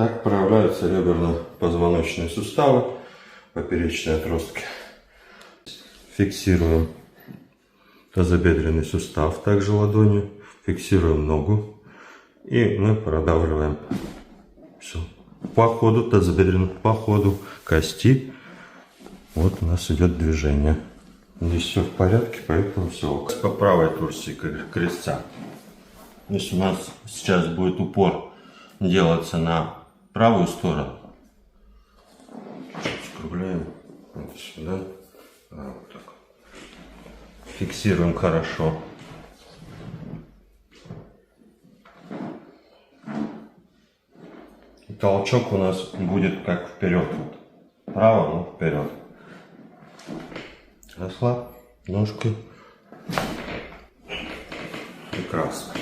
Так проявляются реберно-позвоночные суставы, поперечные отростки. Фиксируем тазобедренный сустав также ладонью, фиксируем ногу и мы продавливаем. Все. По ходу тазобедренного, по ходу кости вот у нас идет движение. Здесь все в порядке, поэтому все. По правой торсии крестца. Если у нас сейчас будет упор делаться на правую сторону, скругляем вот сюда, вот так. Фиксируем хорошо. И толчок у нас будет как вперед. Вот. Право, но вперед. Расслабь ножкой. Прекрасно.